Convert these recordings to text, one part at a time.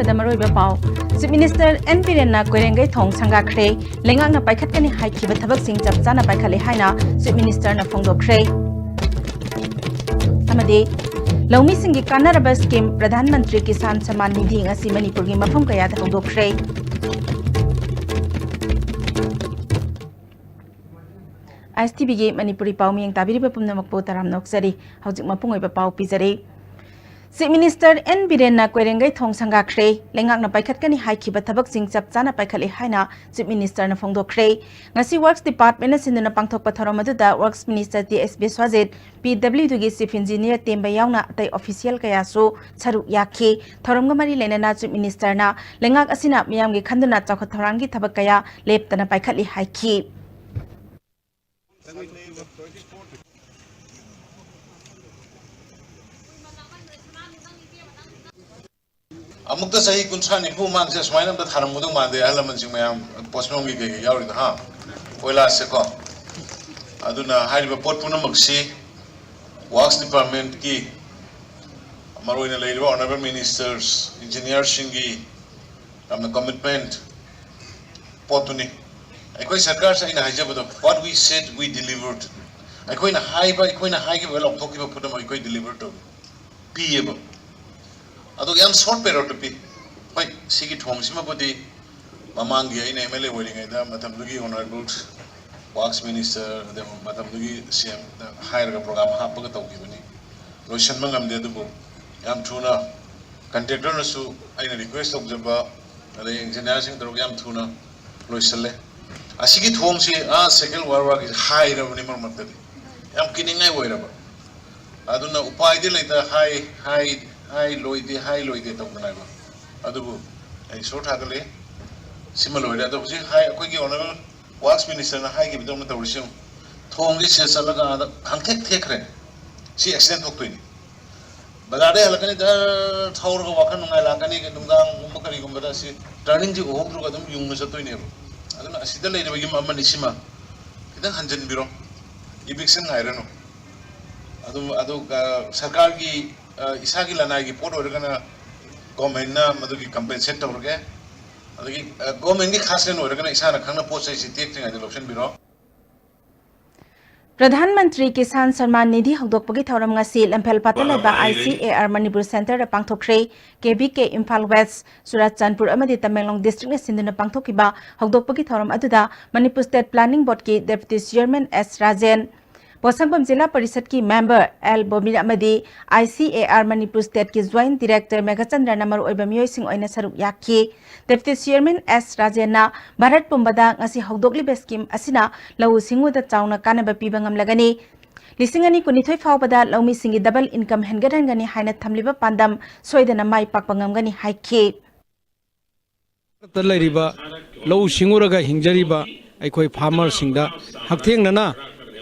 ꯊꯥꯡꯃꯩꯕꯟꯗ ꯃꯔꯣꯏꯕ ꯄꯥꯎ chief minister N ꯕꯤꯔꯦꯟꯅ ꯀꯣꯏꯔꯦꯡꯒꯩ ꯊꯣꯡ ꯁꯪꯒꯥꯈ꯭ꯔꯦ ꯂꯩꯉꯥꯛꯅ ꯄꯥꯏꯈꯠꯀꯅꯤ ꯍꯥꯏꯈꯤꯕ ꯊꯕꯛꯁꯤꯡ ꯆꯞ ꯆꯥꯅ ꯄꯥꯏꯈꯠꯂꯦ ꯍꯥꯏꯅ ꯆꯤꯞ ꯃꯤꯅꯤꯁꯇꯔꯅ ꯐꯣꯡꯗꯣꯛꯈ꯭ꯔꯦ ꯑꯃꯗꯤ ꯂꯧꯃꯤꯁꯤꯡꯒꯤ ꯀꯥꯟꯅꯔꯕ ꯁ꯭ꯀꯤꯝ ꯄ꯭ꯔꯙꯥꯟ ꯃꯟꯇ꯭ꯔꯤ ꯀꯤꯁꯥꯟ ꯁꯝꯃꯥꯟ ꯅꯤꯙꯤ ꯉꯁꯤ ꯃꯅꯤꯄꯨꯔꯒꯤ ꯃꯐꯝ ꯀꯌꯥꯗ ꯍꯧꯗꯣꯛꯈ꯭ꯔꯦ ISTVꯒꯤ ꯃꯅꯤꯄꯨꯔꯤ ꯄꯥꯎ ꯃꯤꯌꯦꯡ ꯇꯥꯕꯤꯔꯤꯕ ꯄꯨꯝꯅꯃꯛꯄꯨ ꯇꯔꯥꯝꯅ ꯑꯣꯛꯆꯔꯤ ꯍꯧꯖꯤꯛ ꯃꯄꯨꯡ ꯑꯣꯏꯕ ꯄꯥꯎ ꯄꯤꯖꯔꯤ Chief Minister N Birenna Koirengai Thong Sangakre Lengakna Paikhatkani Haikhiba Thabak-sing Chap Chana Paikhatle Haina Chief Minister na Phongdokre Ngasi Works Department na Sinduna Pangthokpa Thorom aduda Works Minister TSB Swajit PWD gi Chief Engineer Temba Yauna atai official kaya su charu yakhi Thoromga mari lenana Chief Minister na Lengak asina miyamgi khanduna chawkhat thorangi thabak kaya leptana paikhatli haikhi Amukta sahi kunsa ni pu mang se smaina da tharam mudung mande ala manjing mayam posmong gi ge yauri da ha oila se ko aduna hariba pot puna maksi works department ki amaroina leiba honorable ministers engineers singi amna commitment potuni aikoi sarkar sa ina hajabado what we said we delivered aikoi na high ge well optoki ba puna aikoi delivered to pieba Ado yan short period to be. Why, Sigi Thomasima Budi, Mamangi in MLA wedding, Matamlugi Honorable Works Minister, the Matamlugi CM, the higher program, Hapato Givani. Roshan Mangam de Dubu, Yam Tuna, contractor Su, I request of the engineers in the Yam Tuna, Rosale. A Sigi Thomsi, second war work is higher of Nimmer Matadi. I'm kidding, I worry about. I don't know, Upai later high loide toknaiba adubu ai short hagale simaloide adu ji high koi gi honorable works minister na high gi bidong na tawrisim thong gi se salaga hangthek thekre si accident hoktoini badade halakani da thawrga wakan ngai lakani ge dungdang umakari gumbada si turning ji hokru ga dum yung sattoini aduna asida leide gi mamma nisima idan hanjan biro eviction ngairano adu sarkar gi Isagi Lanagi Port Organa government na Maduki compensate Orga government Hasan Organa Isana Kana process taking at the election bureau. Pradhan Mantri Kisan Samman Nidhi Hokdokpagi Thoram ngasi Lampel Patalaba ICAR Manipur Center da Pangthokre KBK Imphal West Surachandpur amadi Tamenglong District na Sinduna Pangthokiba Hokdokpagi Thoram aduda Manipur State Planning Board ki Deputy Chairman S Rajen Posangpam Jilla Parishad ki member L Bomira amadi ICAR Manipur State ki Joint Director Megachandra Namar oiba miyoi sing oina saruk yakhi Deputy Chairman S Rajena Bharat Pumbada ngasi hokdokliba scheme asina lau singuda chawna kanaba piba ngamlagani Lisingani kunithoi phawbada laumi singi double income hengadangani haina thamliba pandam soidana mai pakpa ngamgani haikhi Talairiba lau singuraga hingjariba aikoi farmer singda hakthengna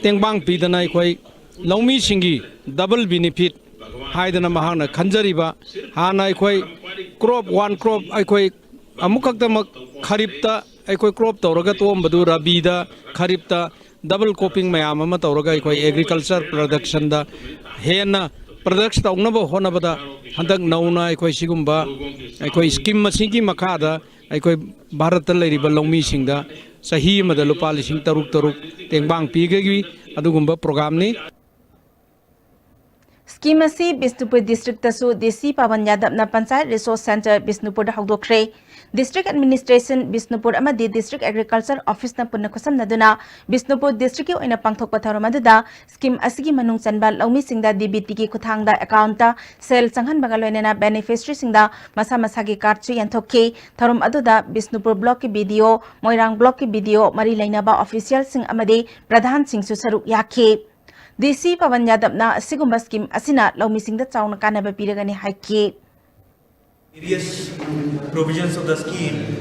Tengbang Pidana Koi Lomi Singi double benefit Haidana Mahana Kanjariba Hana Koi crop one crop Ikoi Amukaktamak Karipta Ikoi crop Toragatom Badura Bida Karipta double coping Mayamama Toraga Koi agriculture production da Hena production Naba Honabada Handak Nauna Ikoi Sigumba Ikoi Skim Masingi Makada Ikoi Bharata Lariba Lomi Singda Sahi Madalupa Lising Taruk Tengbang Pigagi Adugumba program ni Scheme asi Bisnupur district tasu DC Pawan Yadav na Panchayat Resource Center Bisnupur da hokdokre District Administration Bisnupur amadi District Agriculture Office na punna khosam naduna Bisnupur district ki oina pangthokpa tharom aduda scheme asigi manung chanba laumi singda DBT ki khuthangda account ta sel changhan bagaloinena beneficiary singda masa masagi card chu yanthokki tharom aduda Bisnupur block ki BDO Moirang block ki BDO mari lainaba official sing amadi pradhan sing su saruk yakhi DC Pawan Yadav na asigumba scheme asina laumi singda chawna kanaba piragani haikhi Various provisions of the scheme,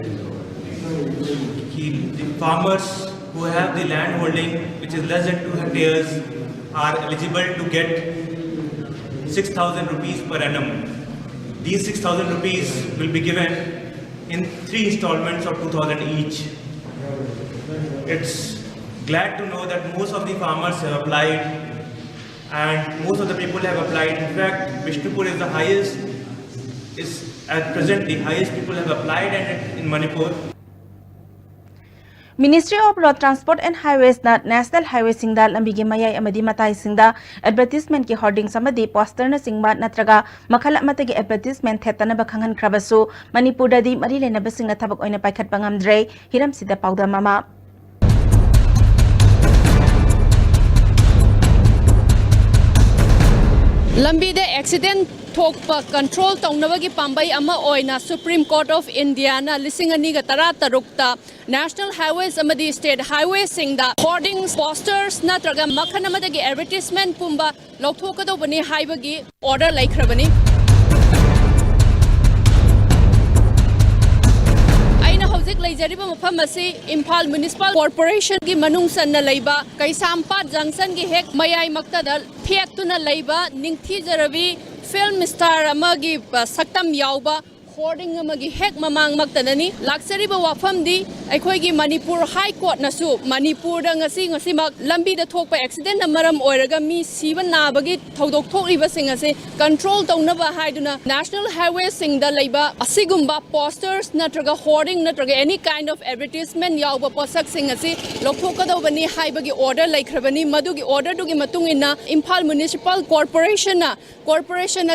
the farmers who have the land holding which is less than 2 hectares are eligible to get 6,000 rupees per annum. These 6,000 rupees will be given in 3 installments of 2,000 each. It's glad to know that most of the farmers have applied and most of the people have applied. In fact, Bishnupur is the highest, is At present, the highest people have applied in Manipur. Ministry of Road Transport and Highways na National Highway singda lambigi mayai amadi matai singda advertisement ki hoardings amadi poster na singba natraga makhala matagi advertisement thetana ba khangan khrabasu Manipur dadi mari lena basinga thabak oina paikhat bangamdre hiram sida pauda mama Lambi de accident thokpa control taunabagi pambai ama oina Supreme Court of India na lisingani ga tara tarukta National Highways amadi State Highways singda hoardings posters natraga makhana madagi advertisement pumba lokthokadobani haibagi order laikhrabani Hauzik leijariba mafam asi Imphal Municipal Corporation gi manung sanna leiba Kaisampat Junction gi hek mayai maktadal thiektuna leiba ningthi jarabi film star amagi saktam yauba hoarding amagi hek mamang maktanani laksariba wafam di aikhoi gi Manipur High Court nasu Manipur da ngasi mak lambi da thokpa accident na maram oiraga mi siba nabagi thodok thokriba singase control taunaba haiduna National Highway singda leiba asigumba posters natraga hoarding natraga any kind of advertisement yauba posak singase lokhokadobani haibagi order laikhrabani madugi order dugi matungina Imphal Municipal Corporation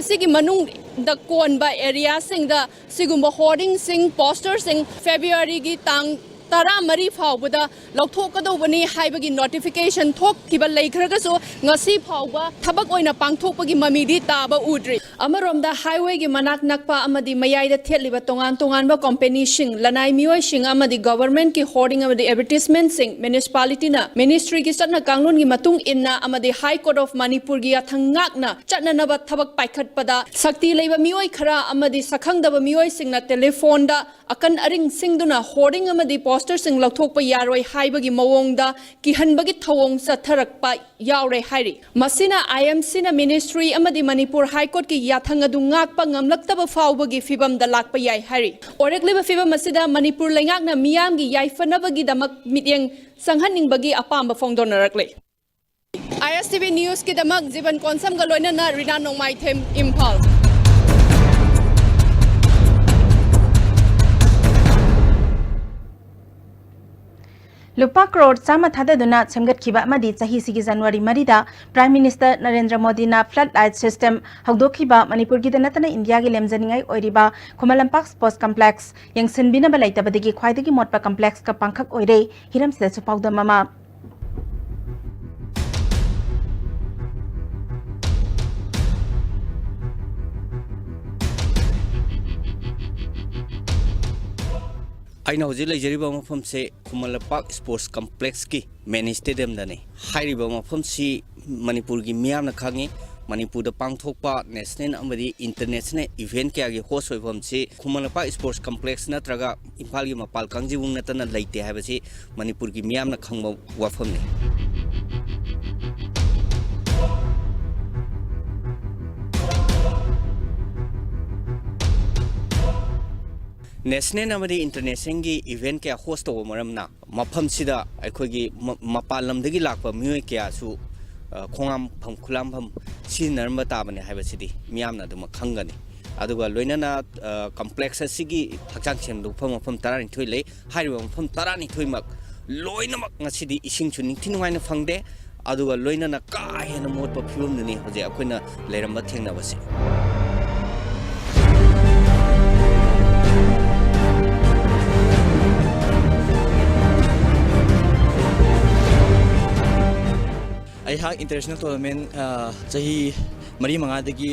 asigi manung da konba area singda sigumba hoarding sing posters sing February gi tang tara mari phawbada lokthokadobani haibagi notification thokkiba leikhraga so ngasi phawba thabak oina pangthokpagi mamidi taba udri amaromda highway gi manak nakpa amadi mayai da thetliba tongan ba company sing lanai mioi sing amadi government ki hoarding amadi advertisement sing municipality na ministry ki satna kanglon gi matung inna amadi High Court of Manipur gi athangak na chatna naba thabak paikhat pada sakti leiba mioi khara amadi sakhangdaba mioi sing na telephone da akan aring sing duna hoarding amadi posters sing lokthokpa yaroi haibagi mawongda kihanbagi thawong satharakpa yaure hairi masina IMC na ministry amadi Manipur High Court ki yathang adu ngakpa ngamlaktaba fawbagi fibam da lakpa yai hairi orekleba fibam masida Manipur lengak na miyam gi yaifanabagi damak mityeng sanghaningbagi apamba fongdonarakle ISTV News ki damak jiban konsam galoina na Rina Nongmai Them Imphal Lupa crore sama thada duna semgat kiba amadi chahi sigi January marida Prime Minister Narendra Modi na floodlight system hagdokhiba Manipur gi danatana India gi lemjaningai oiriba Khomalampak Sports Complex yang sinbina balaita badigi khwaidagi motpa complex ka pangkhak oire hiram sida chupauda mama aina hoji leijariba mafam se Khomalampak Sports Complex ki main stadium dane hairiba mafam si Manipur gi miyamna khangi Manipur da pangthokpa national amadi international event kya gi host oibam si Khomalampak Sports Complex natraga Imphal gi mapal kangjibung natana leite habasi Manipur gi miyamna khangba wafam ne National amadi international gi event kya host to maramna mafam sida aikhogi mapalam dagi lakpa mioi kya su khongam pham khulam pham sinarma tabane haibasidi miyamna dum khangani aduga loinana complex asigi hakchang chemdu pham tarani thoile hairiba pham tarani thoimak loinamak ngasidi ising chu ningthinuaina phangde aduga loinana ka hena motpa phibum ni hoje akoina leiramba thengnabasi ꯑꯩꯍꯥꯛ international tournament ꯆꯍꯤ ꯃꯔꯤ ꯃꯉꯥꯗꯒꯤ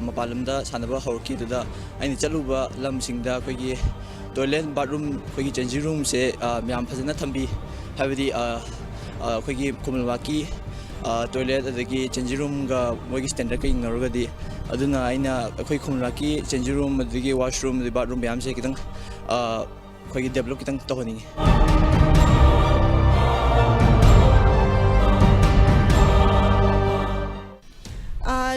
ꯃꯄꯥꯟ ꯂꯝꯗ ꯁꯥꯟꯅꯕ ꯍꯧꯔꯛꯈꯤꯗꯨꯗ ꯑꯩꯅ ꯆꯠꯂꯨꯕ ꯂꯝꯁꯤꯡꯗ ꯑꯩꯈꯣꯏꯒꯤ ꯇꯣꯏꯂꯦꯠ ꯕꯥꯠꯔꯨꯝ ꯑꯩꯈꯣꯏꯒꯤ ꯆꯦꯟꯖꯤꯡ ꯔꯨꯝꯁꯦ ꯌꯥꯝ ꯐꯖꯅ ꯊꯝꯕꯤ ꯍꯥꯏꯕꯗꯤ ꯑꯩꯈꯣꯏꯒꯤ ꯈꯨꯃꯟꯂꯝꯄꯥꯛꯀꯤ ꯇꯣꯏꯂꯦꯠ ꯑꯗꯒꯤ ꯆꯦꯟꯖꯤꯡ ꯔꯨꯝꯒ ꯃꯣꯏꯒꯤ ꯁ꯭ꯇꯦꯟꯗꯔꯠꯀ ꯌꯦꯡꯅꯔꯨꯔꯒꯗꯤ ꯑꯗꯨꯅ ꯑꯩꯅ ꯑꯩꯈꯣꯏ ꯈꯨꯃꯟꯂꯝꯄꯥꯛꯀꯤ ꯆꯦꯟꯖꯤꯡ ꯔꯨꯝ ꯑꯗꯒꯤ ꯋꯥꯁꯔꯨꯝ ꯑꯗꯒꯤ ꯕꯥꯠꯔꯨꯝ ꯃꯌꯥꯝꯁꯦ ꯈꯤꯇꯪ ꯑꯩꯈꯣꯏꯒꯤ ꯗꯦꯕꯂꯞ ꯈꯤꯇꯪ ꯇꯧꯍꯟꯅꯤꯡꯉꯤ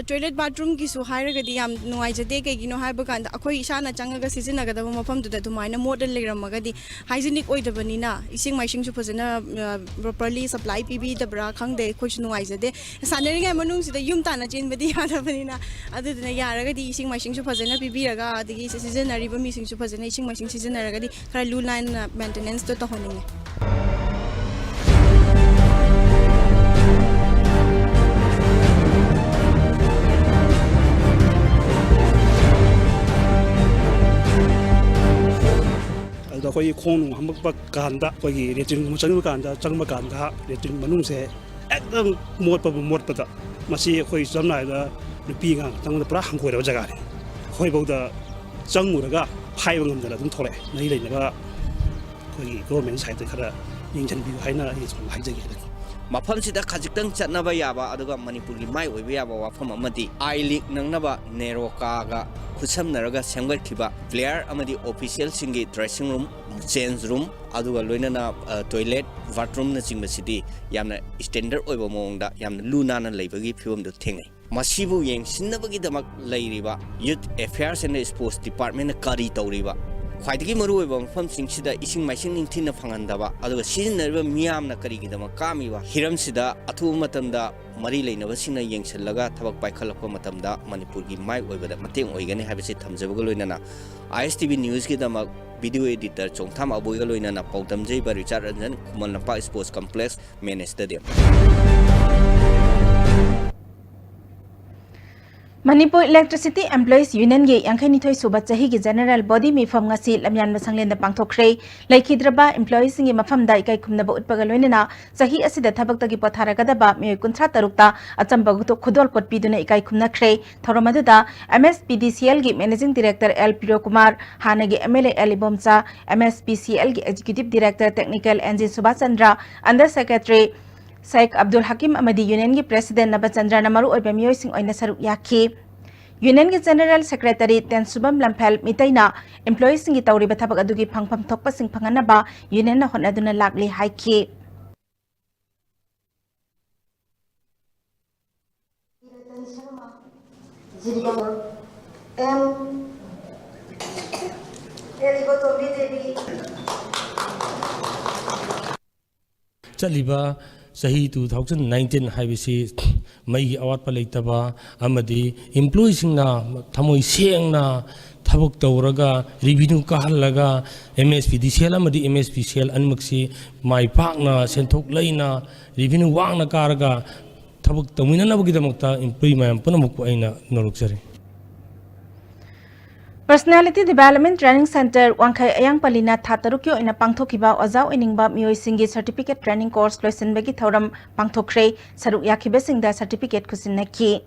toilet bathroom ki su hairagadi yam nuaijade kaigino haibakanda akhoi isana changaga sizinnagadaba mafamduda dumaina model leramagadi hygienic oidabanina ising maising su fazana properly supply pb dabra khangde khoi su nuaijade saneringai manung sida yum tana chenbadi yadabanina aduduna yaragadi ising maising su fazana pb raga adigi sizinariba mising su fazana ising maising sizinaragadi khara lu line maintenance to tohoninge ꯑꯩꯈꯣꯏ ꯈꯣꯡ ꯍꯥꯝꯃꯛꯄ ꯀꯥꯟꯗ ꯑꯩꯈꯣꯏꯒꯤ ꯂꯦꯇ꯭ꯔꯤꯟꯒꯨꯝꯕ ꯆꯪꯕ ꯀꯥꯟꯗ latrine ꯃꯅꯨꯡꯁꯦ ꯍꯦꯛꯇꯪ ꯃꯣꯠꯄꯗ ꯃꯁꯤ ꯑꯩꯈꯣꯏ ꯁꯝꯅ ꯍꯥꯏꯔꯕꯗ ꯅꯨꯄꯤ ꯑꯉꯥꯡ ꯆꯪꯕꯗ ꯄꯨꯔꯥ ꯍꯪꯒꯣꯏꯔꯕ ꯖꯒꯥꯅꯤ ꯑꯩꯈꯣꯏꯐꯥꯎꯗ ꯆꯪꯉꯨꯔꯒ ꯐꯥꯏꯕ ꯉꯝꯗꯅ ꯑꯗꯨꯝ ꯊꯣꯛꯂꯛꯑꯦ ꯃꯔꯤ ꯂꯩꯅꯕ ꯑꯩꯈꯣꯏꯒꯤ ꯒꯣꯔꯃꯦꯟ ꯁꯥꯏꯠꯇ ꯈꯔ ꯌꯦꯡꯁꯤꯟꯕꯤꯌꯨ ꯍꯥꯏꯅ ꯑꯩ ꯁꯨꯝ ꯍꯥꯏꯖꯒꯦ ꯃꯐꯝꯁꯤꯗ ꯈꯖꯤꯛꯇꯪ ꯆꯠꯅꯕ ꯌꯥꯕ ꯑꯗꯨꯒ ꯃꯅꯤꯄꯨꯔꯒꯤ ꯃꯥꯏ ꯑꯣꯏꯕ ꯌꯥꯕ ꯋꯥꯐꯝ ꯑꯃꯗꯤ ꯑꯥꯏ ꯂꯤꯛ ꯅꯪꯅꯕ ꯅꯦꯔꯣꯀꯥꯒ ꯈꯨꯠꯁꯝꯅꯔꯒ ꯁꯦꯝꯒꯠꯈꯤꯕ ꯄ꯭ꯂꯦꯌꯔ ꯑꯃꯗꯤ ꯑꯣꯐꯤꯁꯤꯌꯦꯜꯁꯤꯡꯒꯤ ꯗ꯭ꯔꯦꯁꯤꯡ ꯔꯨꯝ ꯆꯦꯟꯖ ꯔꯨꯝ ꯑꯗꯨꯒ ꯂꯣꯏꯅꯅ ꯇꯣꯏꯂꯦꯠ ꯕꯥꯊꯔꯨꯝꯅꯆꯤꯡꯕꯁꯤꯗꯤ ꯌꯥꯝꯅ ꯁ꯭ꯇꯦꯟꯗꯔꯠ ꯑꯣꯏꯕ ꯃꯑꯣꯡꯗ ꯌꯥꯝꯅ ꯂꯨ ꯅꯥꯟꯅ ꯂꯩꯕꯒꯤ ꯐꯤꯕꯝꯗꯨ ꯊꯦꯡꯅꯩ ꯃꯁꯤꯕꯨ ꯌꯦꯡꯁꯤꯟꯅꯕꯒꯤꯗꯃꯛ ꯂꯩꯔꯤꯕ ꯌꯨꯠ ꯑꯦꯐꯤꯌꯔꯁ ꯑꯦꯟ ꯁ꯭ꯄꯣꯔꯠꯁ ꯗꯤꯄꯥꯔꯠꯃꯦꯟꯅ ꯀꯔꯤ ꯇꯧꯔꯤꯕ ꯈ꯭ꯋꯥꯏꯗꯒꯤ ꯃꯔꯨꯑꯣꯏꯕ ꯃꯐꯝꯁꯤꯡꯁꯤꯗ ꯏꯁꯤꯡ ꯃꯥꯏꯁꯤꯡ ꯅꯤꯡꯊꯤꯅ ꯐꯪꯍꯟꯗꯕ ꯑꯗꯨꯒ ꯁꯤꯖꯤꯟꯅꯔꯤꯕ ꯃꯤꯌꯥꯝꯅ ꯀꯔꯤꯒꯤꯗꯃꯛ ꯀꯥꯝꯃꯤꯕ ꯍꯤꯔꯝꯁꯤꯗ ꯑꯊꯨꯕ ꯃꯇꯝꯗ ꯃꯔꯤ ꯂꯩꯅꯕꯁꯤꯡꯅ ꯌꯦꯡꯁꯤꯜꯂꯒ ꯊꯕꯛ ꯄꯥꯏꯈꯠꯂꯛꯄ ꯃꯇꯝꯗ ꯃꯅꯤꯄꯨꯔꯒꯤ ꯃꯥꯏ ꯑꯣꯏꯕꯗ ꯃꯇꯦꯡ ꯑꯣꯏꯒꯅꯤ ꯍꯥꯏꯕꯁꯤ ꯊꯝꯖꯕꯒ ꯂꯣꯏꯅꯅ ISTV ꯅ꯭ꯌꯨꯁꯀꯤꯗꯃꯛ ꯚꯤꯗꯤꯑꯣ ꯏꯗꯤꯇꯔ ꯆꯣꯡꯊꯥꯝ ꯑꯕꯣꯏꯒ ꯂꯣꯏꯅꯅ ꯄꯥꯎꯗꯝꯖꯩꯕ Richard Ranjan Khuman Lampak sports complex main stadium Manipur Electricity Employees Union gi Yankainithoi suba chahi gi General Body mifam ngasi lamyan masanglen da pangthokre laikhidraba employees singi mafam da ikai khumna ba utpaga loinena chahi asida thabak tagi potharaga da ba me 93 ta achamba guto khudol pot piduna ikai khumna khre thoromadu da MSPDCL gi Managing Director L Piro Kumar hanagi MLA Alibomcha MSPCL gi Executive Director Technical NG Subhash Chandra Under Secretary Sheikh Abdul Hakim Amadi Union gi President Nabachandra Namaru oiba miyoi sing oina saruk yakhi Union gi General Secretary Ten Subam Lamphel Mitaina employees singi tawriba thabak adugi phangpham thokpa sing phanganaba Union na honaduna lakli haiki चलिबा सही 2019 हाइबसी मई अवाटपा लेतबा अमदी एम्प्लॉयीसिंगना थमोई सेंगना थबक तौरगा revenue काहलगा MSPDCL अमदी MSPCL अनमक्सी माई पाकना सेंथोक लैना revenue वांगना Karga थबक तमिननबगिदमक्ता employee Mayem पुनमुक अइना नरुकजरी Personality Development Training Center Wangkhai Ayang Palina Thatarukyo ina pangthokiba Ozau Iningba Miyoi Singi Certificate Training Course Loisenbegi Thoram Pangthokre Saruk Yakibe Singda Certificate Kusinaki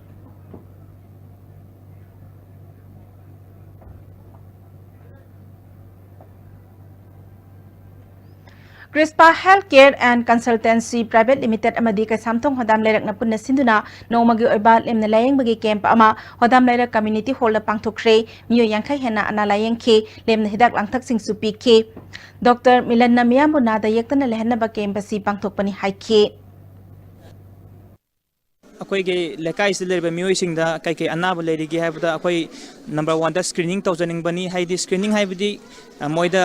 Crispa Healthcare and Consultancy Private Limited amadi ka samthong hodam lairak na punna sinduna nomagi oiba lemna layeng bagi camp ama hodam lairak community hall la pangthokre miyo yangkhai hena ana layeng khi lemna hidak langthak sing supi khi Dr. Milan Namiyambu na da yektana lehenna ba camp basi pangthokpani haikhi अखोई लेकाई से लेब मियोइसिंग दा कई अनाब लेरिगे हाइबदा अखोई number 1 दा screening तौजनिंग बनी हाइदि screening हाइबदी मोइदा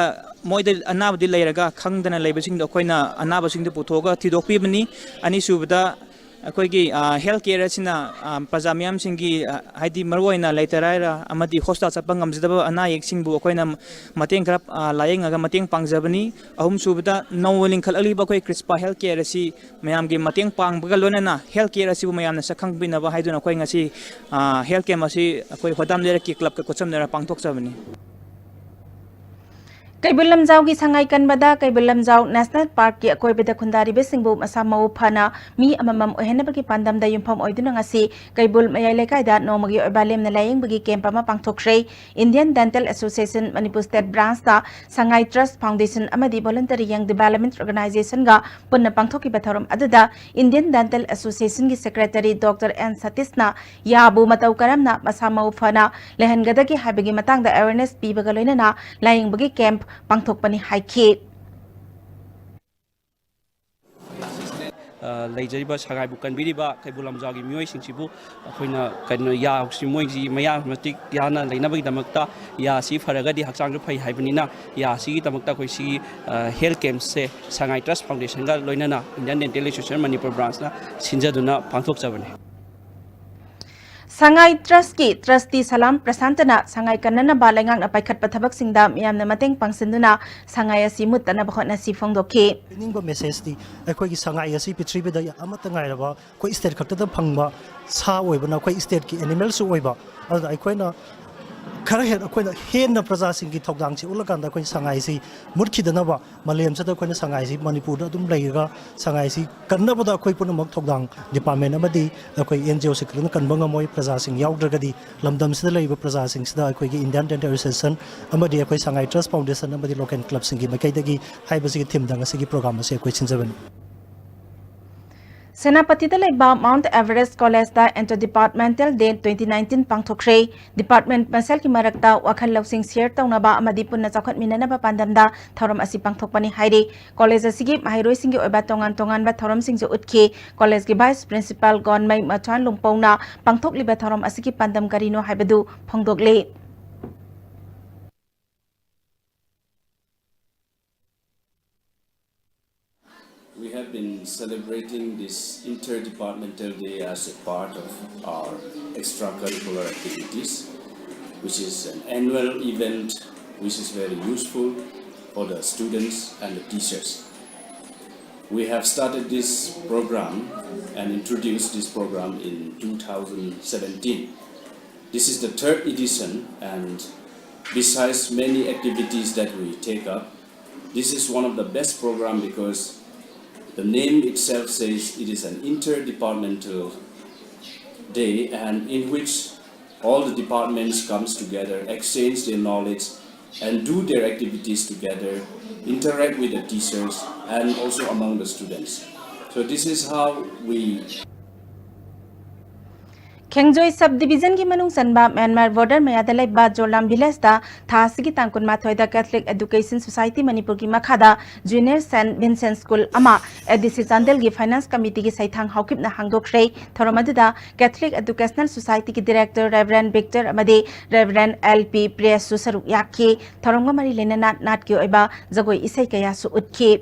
अनाबदी लेरगा खंगदना लेबसिंग अखोइना अनाबसिंग पुथोगा थिदोकपिबनी अनि सुबदा अखोई health care असिना प्रजामियम सिंगी हाइदि मरवोइना लेतराइरा अमदी हॉस्पिटल चपंग गमजदबा अना येकसिंगबु अखोइना मतेंग खरा लायेंगा मतेंग पांगजबनी अहुम सुबदा नौलिंग खललिबा अखोई क्रिस्पा हेल्थ केयर असि मयामगी मतेंग पांगबगा लोनना हेल्थ केयर असिबु मयामना सखंग बिनबा हाइदुना अखोई ngasi हेल्थ केयर मसि अखोई hodam लेर की क्लब का कोचमनेरा पांगथोकजबनी Kaibul Lamjau gi sangai kanbada Kaibul Lamjau National Park ki akoibeda khundari besingbu masa mau phana mi amamam ohenna bagi pandam da yumpham oiduna ngasi Kaibul mayai lekai da nomagi oibalem na layeng bagi camp ama pangthokre Indian Dental Association Manipur State Branch da Sangai Trust Foundation amadi Voluntary Young Development Organization ga punna pangthoki batharum aduda Indian Dental Association gi Secretary Dr. N Satishna yabu matau karamna masa mau phana lehan gadagi habigi matang da awareness pi bagaloina na layeng bagi camp pangthokpani haikhi ꯂꯩꯖꯔꯤꯕ ꯁꯉꯥꯏꯕꯨ ꯀꯟꯕꯤꯔꯤꯕ ꯀꯩꯕꯨꯜ ꯂꯝꯖꯥꯎꯒꯤ ꯃꯤꯑꯣꯏꯁꯤꯡꯁꯤꯕꯨ ꯑꯩꯈꯣꯏꯅ ꯀꯩꯅꯣ ꯌꯥꯁꯤ ꯃꯣꯏꯒꯤ ꯃꯌꯥꯝ ꯃꯇꯤꯛ ꯌꯥꯅ ꯂꯩꯅꯕꯒꯤꯗꯃꯛꯇ ꯌꯥꯁꯤ ꯐꯔꯒꯗꯤ ꯍꯛꯆꯥꯡꯁꯨ ꯐꯩ ꯍꯥꯏꯕꯅꯤना ꯌꯥꯁꯤꯒꯤꯗꯃꯛꯇ ꯑꯩꯈꯣꯏ ꯁꯤꯒꯤ ꯍꯦꯜꯊ ꯀꯦꯝꯞꯁꯦ ꯁꯉꯥꯏ ꯇ꯭ꯔꯁ ꯐꯥꯎꯟꯗꯦꯁꯟꯒ ꯂꯣꯏꯅꯅ ꯏꯟडियन ꯗꯦꯟꯇꯦꯜ एसोसिएशन मणिपुर ब्रांचना सिंजदुना पांथोकजबने Sangai Trust ki Trustee Salam Prasantana Sangai Kanana Balangang na paikat patabak singda miyam na mateng pangsinduna Sangai asi mutta na bakot na si Fongdoki. Ningba message di akhoi ki sangai asi pitribi da amata ngai raba koi state khakta da phangba sa oiba na koi state ki animal su oiba ada akhoi na khara he akhoi na hen na praja sing ki thokdang chi ulakan da koi sangai si murkhi da na ba malem sa da koi na sangai si manipur da dum leiga sangai si kanna ba da akhoi pun mak thokdang department amadi akhoi NGO se kan kan banga moi praja sing yaudra di lamdam sida leiba praja sing sida akhoi ki Indian Dental Association amadi akhoi sangai trust foundation amadi local club sing ki makai da gi haiba si thim dang si ki program se akhoi chinjaban Senapati Talaiba Mount Everest College da Interdepartmental Day 2019 Pangthokre Department Masal ki marakta wakhal lausing share tawnaba amadi punna chakhat minanaba pandamda thoram asi pangthokpani hairi college asigi mahairoi singi oiba tongan tongan ba thoram singjo utki college ki vice principal gonmai machan lungpongna pangthokliba thoram asigi pandam karino haibadu phongdokle We have been celebrating this interdepartmental day as a part of our extracurricular activities, which is an annual event which is very useful for the students and the teachers. We have started this program and introduced this program in 2017. This is the third edition, and besides many activities that we take up, this is one of the best programs because the name itself says it is an interdepartmental day, and in which all the departments comes together, exchange their knowledge and do their activities together, interact with the teachers and also among the students. So this is how we Kengjoy subdivision ki manung sanba Myanmar border mayada laiba Jolam village da thasigi tangkun mathoi da Catholic Education Society Manipur ki makhada Junior St Vincent School ama ADC Chandel gi Finance Committee ki saithang haukip na hangdokhrei thoramadu da Catholic Educational Society ki Director Reverend Victor amade Reverend LP Press Susaru yakki thoramga mari lenana nat ki oiba jagoi isai kaya su utki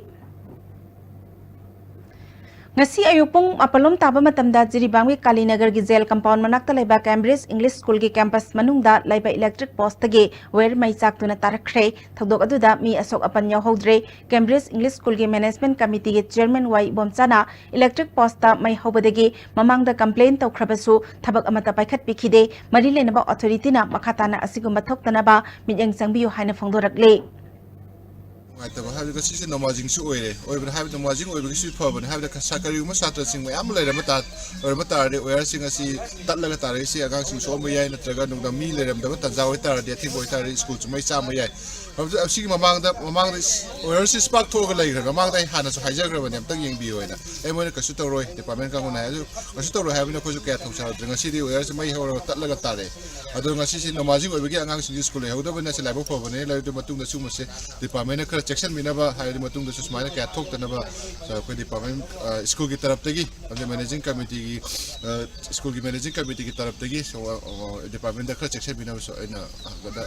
Ngasi ayupong apalom taba matamda Jiribangwi Kalinagar gi jail compound manakta laiba Cambridge English School gi campus manungda laiba electric post tagi wer mai chaktuna tarakhrei thogdok aduda mi asok apan yawhodre Cambridge English School gi management committee gi chairman wai bomchana electric post ta mai hobadagi mamangda complaint tawkhrabasu thabak amata paikhat pikhide mari lenaba authority na makhatana asiguma thoktanaba midyang changbiyu haina phongdorakle Ngaitab habi kasi si namazing su oire oibre habi namazing oibre kasi phaban habi ka sakari ma satra sing mayam leira mata or mata de oir sing asi tatlaga tare si agang sing so mayai natraga nungda mi leiram da ta jawi tar de thi boy tar school chu mai cha mayai absi mamangda oir si spark thoga leigra mamangda hana so haijagra bane am tang yeng bi oina ai moina kasu toroi department ka ngona aju kasu toroi habi na ko ju ka thausa dringa si di oir si mai hor tatlaga tare adu ngasi si namazing oibre gi agang sing school hauda bane se laibo phobane lai du matung da sumase department ka section minaba hai matung da susmaina ka thok tanaba ko department school ki taraf tagi the managing committee ki school ki managing committee ki taraf tagi so department da ka section minaba so ina gada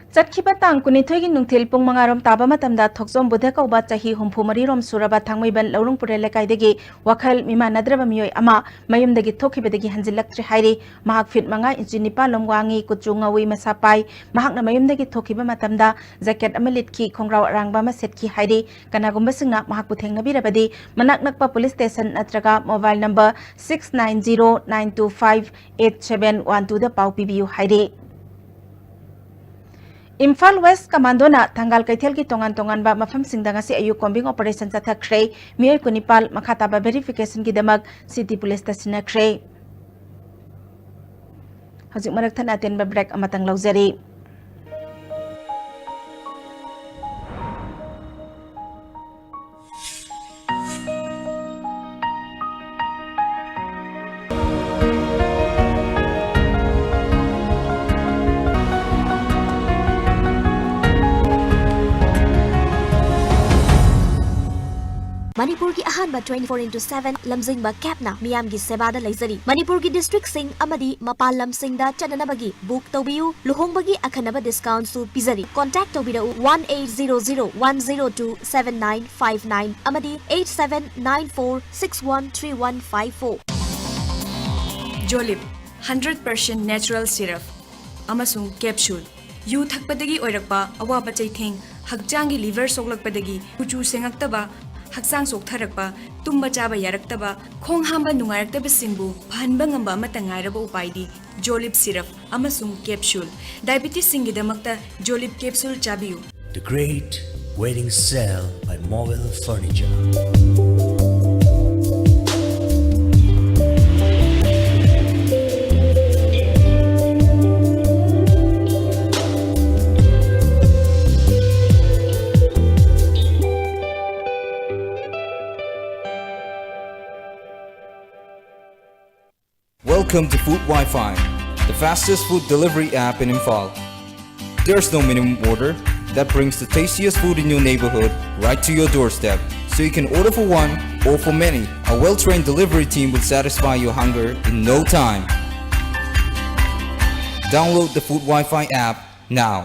Chakhiba tang kunithoi gi nungthil pung mangarom taba matamda thokjom budhe kauba chahi humphumari rom suraba thangmaiban laurung pure lekai degi wakhal mima nadraba miyoi ama mayum degi thokhibedegi hanjilaktri hairi mahak fit manga inchi nipa lomwangi kuchungawi masapai mahakna mayum degi thokhiba matamda jacket amalit ki khongraw rangba ma setki hairi kanagumba singna mahak puthengna birabadi manak nakpa police station natraga mobile number 6909258712 da pau pibiu hairi Imphal West Commando na tanggal kaithel ki tongan ba mafam singdanga si ayu combing operation sa thakhrei miyoi kunipal makhata ba verification ki damak city police station na khrei hajik marak than aten ba break amatang laujari Manipur की अहानबा 24/7 लमजिंगबा कैपना मियामगी सेवादा लेजरी मणिपुर की district Singh अमदी मपाल लमसिंगदा चननबगी book तौबियु लुहोंगबगी अखनबा discount सु पिजरी contact तौबिरउ 1800-102-7959 अमदी 8794613154 Jolip 100% natural syrup amasung capsule yu thakpadagi oirakpa awaba chaitheng hakjangi liver soklakpadagi kuchu sengaktaba haksang soktharakpa tumba chaba yaraktaba khong hamba nungaraktaba singbu phanba ngamba amata ngairaba upaidi Jolip syrup amasung capsule diabetes singidamakta Jolip capsule chabiyu. The Great Wedding Sale by Mobile Furniture. Welcome to Food Wi-Fi, the fastest food delivery app in Imphal. There's no minimum order that brings the tastiest food in your neighborhood right to your doorstep, so you can order for one or for many. A well-trained delivery team will satisfy your hunger in no time. Download the Food Wi-Fi app now.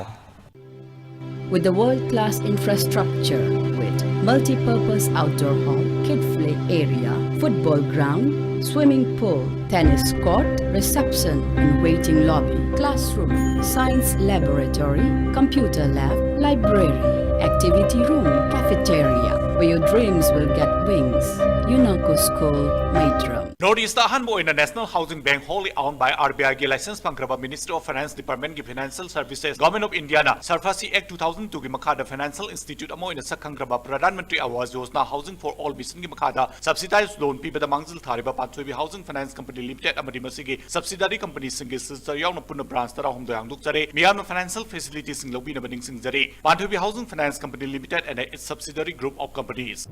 With the world-class infrastructure with multi-purpose outdoor hall, kid-play area, football ground, swimming pool, tennis court, reception and waiting lobby, classroom, science laboratory, computer lab, library, activity room, cafeteria, where your dreams will get wings. UNACO School, Maitram. Northeast Ahanbo in the National Housing Bank wholly owned by RBI ki license pangraba Ministry of Finance Department ki Financial Services Government of India na Sarfasi Act 2002 ki makhada Financial Institute amo in sakhangraba Pradhan Mantri Awas Yojana Housing for All Mission ki makhada subsidized loan pibada mangzil thariba Panthoi Housing Finance Company Limited amadi masigi subsidiary company singi sister yauna punna branch tara hum doyang dukjare miyam financial facilities sing lobi na baning sing jare Panthoi Housing Finance Company Limited and its subsidiary group of companies.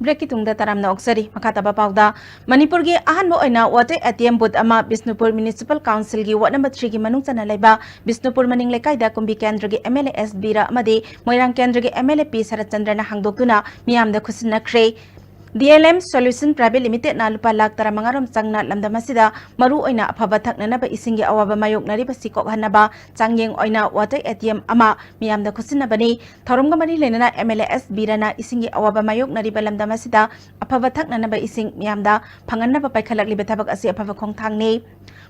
Break की तुंगदा तरामना ऑक्सरी मखातबा पाउदा मणिपुर की अहनबो ओइना water ATM booth अमा बिष्णुपुर म्युनिसिपल काउंसिल की वार्ड नंबर 3 की मनुंग चना लेबा बिष्णुपुर मनिंग लेकाइदा कुंबी केंद्र की एमएलए एस बीरा अमदे मोइरांग केंद्र की एमएलए पी शरदचंद्रना हांगदोक्तुना मियामदा खुसिनख्रे DLM Solution Private Limited na lupa lak taramangarom changna lamdamasida maru oina aphaba thaknana ba isingi awaba mayok nari ba sikok hanaba changyeng oina water ATM ama miyamda khusina bani thoromga mani lenana MLS birana isingi awaba mayok nari ba lamdamasida aphaba thaknana ba ising miyamda phanganna ba paikhalak liba thabak asi aphaba khongthangni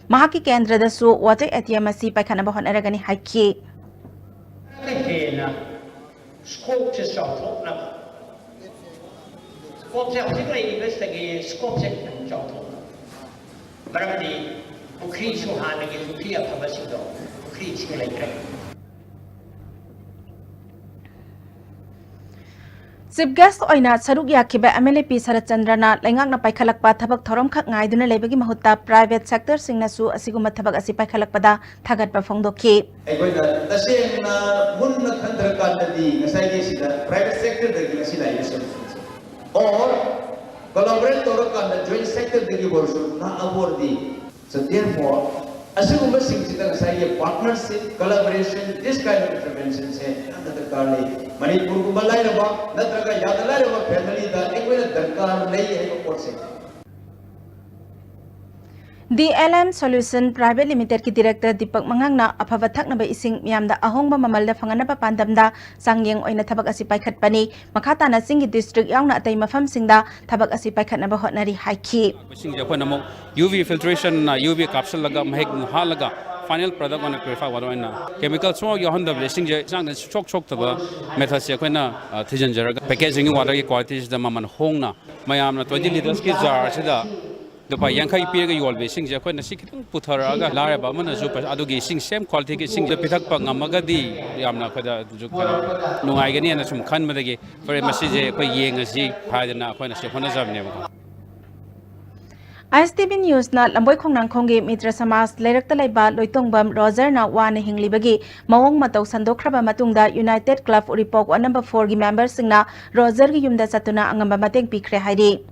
mahaki kendra da su water ATM asi paikhana ba honaragani haiki scope se particularly investigate scope se jauh berarti bukri suhan lagi bukri apa masih do bukri sing lagi Chief Guest oina saruk yakhiba MLA P Sarachandrana laingakna paikhalakpa thabak thorom khak ngaiduna lebagi mahutta private sector singna su asiguma thabak asi paikhalakpada thagatpa phongdokhi aikoina tasena munna khandra kandadi ngasai gi sida private sector dagi nasi lai or collaborate torokan the joint sector digi borsu na abordi so therefore asuguma singchita ngasai partnership collaboration this kind of intervention se another karni manipur ku malai raba natraga yadalai raba family da ekoina darkar nahi hai ko se DLM Solution Private Limited ki Director Deepak Mangangna aphaba thaknaba ising miyamda ahongba mamalda phanganaba pandamda sangyeng oina thabak asi paikhatpani makhatana singi district yaungna atai mafam singda thabak asi paikhatnaba hotnari haiki singi akhona mo UV filtration na UV capsule laga mahek halaga final product on purify water na chemical so yohanda blessing je sang chok taba method se akhona thijan jaraga packaging water ki quality da maman hongna mayamna 20 liters ki jar sida Dupa Yankai Pig, you always sing Japan, Sikin, Putaraga, Laraba, Super, Adugi, sing same quality, sing the Pitakpang, Magadi, Yamna, no agony and some Kanmadagi, for a message, Yang as he had enough when a Shaponazam name. ISTV News na lamboy khong nang khonggi mitra samas leirak talai ba loitongbam Roger na wan hinglibagi mawong matau sandokraba matungda United Club Uripok wa number 4 gi members singna Roger gi yumda satuna angamba mateng pikre hairi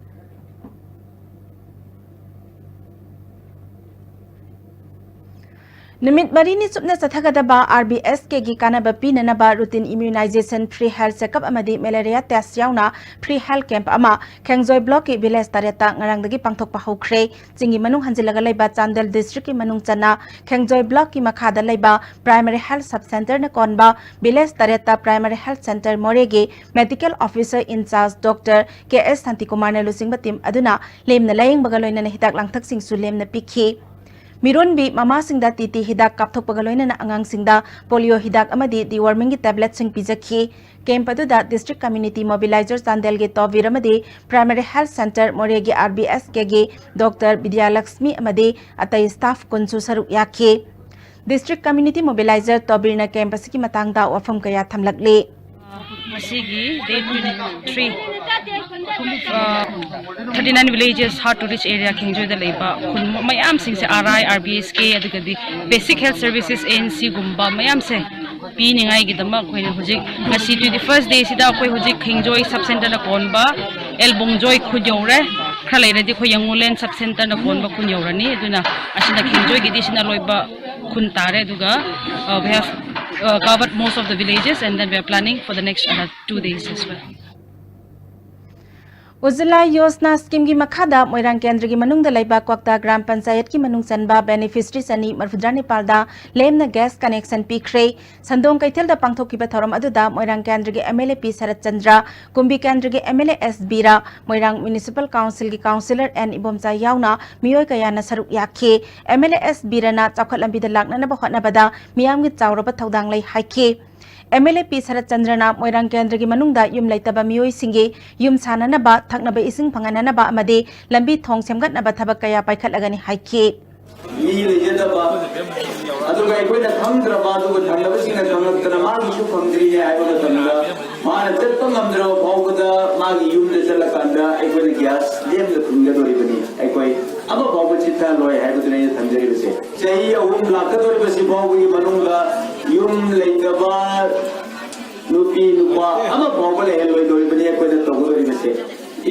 Nimit marini supna sathagada RBS ke gi kana ba pinana ba routine immunization free health checkup amadi malaria test yauna free health camp ama Khengjoy block ki village tareta ngarang dagi pangthok pa hokre chingi manung hanjilaga laiba Chandel district ki manung chana Khengjoy block ki makhada laiba primary health sub center na konba village tareta primary health center morege medical officer in charge Dr. KS Santikumar na lusingba team aduna lemna laying bagaloy na hidak langthak sing su lemna pikhi Mirunbi mama singda titi hidak kapthok pagaloina na angang singda polio hidak amadi deworming gi tablet sing pijakhi camp aduda district community mobilizer Chandel ge tovir amadi primary health center moregi RBS ke ge Dr. Vidya Lakshmi amadi atai staff kunsu saruk yakhi district community mobilizer tovir na camp asiki matangda wafam kaya thamlakle Masigi day 3 39 villages hard to reach area Khengjoy da leiba khun mayam sing se RI RBSK adugadi basic health services ANC gumba mayam se pi ningai gi dama khoina hujik ngasi 21st day sida khoi hujik Khengjoy sub center na konba elbongjoy khujore khalai radi khoi yangulen sub center na konba khunyorani aduna asina Khengjoy gi disina loiba khun tare aduga we have covered most of the villages and then we are planning for the next 2 days as well. Ujjwala Yojana scheme gi makhada Moirang Kendra gi manung da laiba Kwakta Gram Panchayat ki manung sanba beneficiaries ani Marfudra Nepal da lemna gas connection pikre Sandong Kaithel da pangthok ki thoram aduda Moirang Kendra gi MLA P Sarat Chandra Kumbi Kendra gi MLA S Bira Moirang Municipal Council gi councillor N Ibomcha yauna miyoi kaya na saruk yakhe MLA S Bira na chakhat lambi da lakna na ba hotna bada miyam gi chawraba thodang lai haikhe MLA P Sarat Chandrana Moirang Kendra gi manungda yum laitaba miyoi singi yum sanana ba thaknaba ising phangana ba amade lambi thong semgat na ba thabak kaya paikhat lagani haikhe mi lejeda ba adu ga ikoi na thamdra ba adu thamlaba singa thamlaba ma gi su phangdri ya ai ba tamda ma na chatpa ngamdra bawda ma gi yum le chala kanda ikoi gas lem le phungga dori bani ikoi aba bawba chita loi hai ba ne thamjari base chahi ahum lakha dori basi bawgi manungda yum leidaba nupi nupa ama bawba le loi dori bani ikoi da togo dori base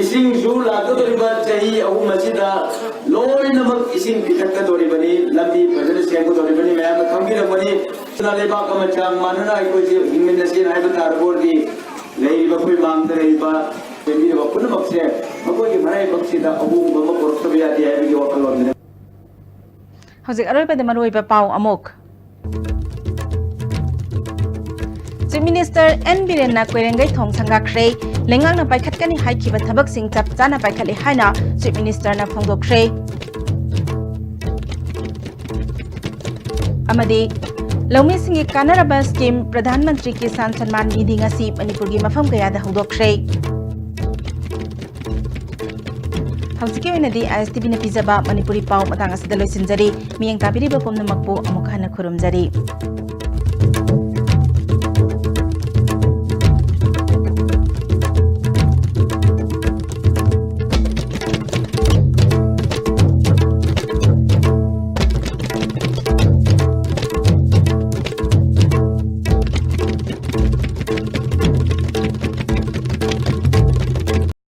ising ju lakha dori ba chahi ahum masida loi namak ising pitakka dori bani lambi bhajana seng dori bani mayam khamgi ra bani sale ba ka machang manana ikoi je hingmin na sin hai ba tar bordi lei ba koi mang da rei ba bemi ba pun bakse makoi ki marai baksida ahum ba ma korta ya di hai bi wakalon Hojik aroi pa de maroi pa pau amok Chief Minister N Biren na Kwerengai thong sanga khrei lengang na paikhat kani haiki ba thabak sing chap chana paikhat le haina Chief Minister na phongdok khrei amadi Laumi singi kanaraba scheme Pradhan Mantri Kisan Samman Nidhi ngasi Manipur gi mafam kaya da hudok khrei Hawsiki oinadi ISTV na pizaba Manipuri pau matang asida loisinjari miyang tabiriba pomna makpo amuk hana khurumjari